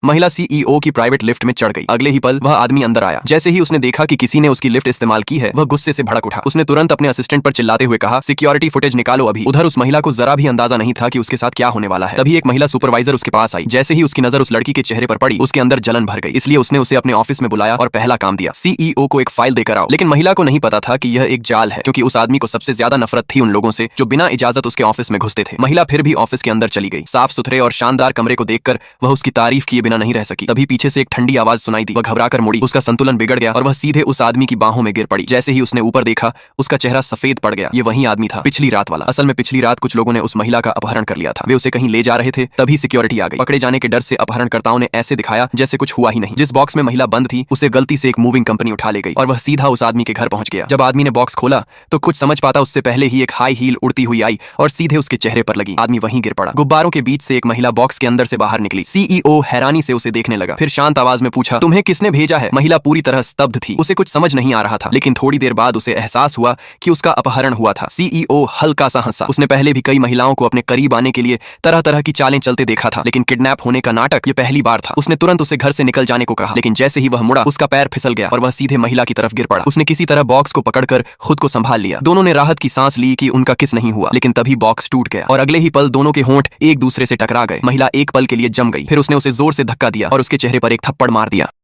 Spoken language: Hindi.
महिला सीईओ की प्राइवेट लिफ्ट में चढ़ गई। अगले ही पल वह आदमी अंदर आया। जैसे ही उसने देखा कि किसी ने उसकी लिफ्ट इस्तेमाल की है, वह गुस्से से भड़क उठा। उसने तुरंत अपने असिस्टेंट पर चिल्लाते हुए कहा, सिक्योरिटी फुटेज निकालो अभी। उधर उस महिला को जरा भी अंदाजा नहीं था कि उसके साथ क्या होने वाला है। तभी एक महिला सुपरवाइजर उसके पास आई। जैसे ही उसकी नजर उस लड़की के चेहरे पर पड़ी, उसके अंदर जलन भर गई। इसलिए उसने उसे अपने ऑफिस में बुलाया और पहला काम दिया, सीईओ को एक फाइल देकर आओ। लेकिन महिला को नहीं पता था कि यह एक जाल है, क्योंकि उस आदमी को सबसे ज्यादा नफरत थी उन लोगों से जो बिना इजाजत उसके ऑफिस में घुसते थे। महिला फिर भी ऑफिस के अंदर चली गई। साफ सुथरे और शानदार कमरे को देखकर वह उसकी तारीफ किए बिना नहीं रह सकी। तभी पीछे से एक ठंडी आवाज सुनाई दी। वह घबराकर मुड़ी। उसका संतुलन बिगड़ गया और वह सीधे उस आदमी की बाहों में गिर पड़ी। जैसे ही उसने ऊपर देखा, उसका चेहरा सफेद पड़ गया। ये वही आदमी था, पिछली रात वाला। असल में पिछली रात कुछ लोगों ने उस महिला का अपहरण कर लिया था। वे उसे कहीं ले जा रहे थे, तभी सिक्योरिटी आ गई। पकड़े जाने के डर से अपहरणकर्ताओं ने ऐसे दिखाया जैसे कुछ हुआ ही नहीं। जिस बॉक्स में महिला बंद थी, उसे गलती से एक मूविंग कंपनी उठा ले गई और वह सीधा उस आदमी के घर पहुंच गया। जब आदमी ने बॉक्स खोला तो कुछ समझ पाता उससे पहले ही एक हाई हील उड़ती हुई आई और सीधे उसके चेहरे पर लगी। आदमी वहीं गिर पड़ा। गुब्बारों के बीच से एक महिला बॉक्स के अंदर से बाहर निकली। सीईओ हैरानी से उसे देखने लगा, फिर शांत आवाज में पूछा, तुम्हें किसने भेजा है? महिला पूरी तरह स्तब्ध थी। उसे कुछ समझ नहीं आ रहा था, लेकिन थोड़ी देर बाद उसे एहसास हुआ कि उसका अपहरण हुआ था। सीईओ हल्का सा हंसा। उसने पहले भी कई महिलाओं को अपने करीब आने के लिए तरह तरह की चालें चलते देखा था, लेकिन किडनैप होने का नाटक ये पहली बार था। उसने तुरंत उसे घर से निकल जाने को कहा, लेकिन जैसे ही वह मुड़ा, उसका पैर फिसल गया और वह सीधे महिला की तरफ गिर पड़ा। उसने किसी तरह बॉक्स को पकड़कर खुद को संभाल लिया। दोनों ने राहत की सांस ली कि उनका किस नहीं हुआ, लेकिन तभी बॉक्स टूट गया और अगले ही पल दोनों के होंठ एक दूसरे से टकरा गए। महिला एक पल के लिए जम गई, फिर उसने उसे जोर से धक्का दिया और उसके चेहरे पर एक थप्पड़ मार दिया।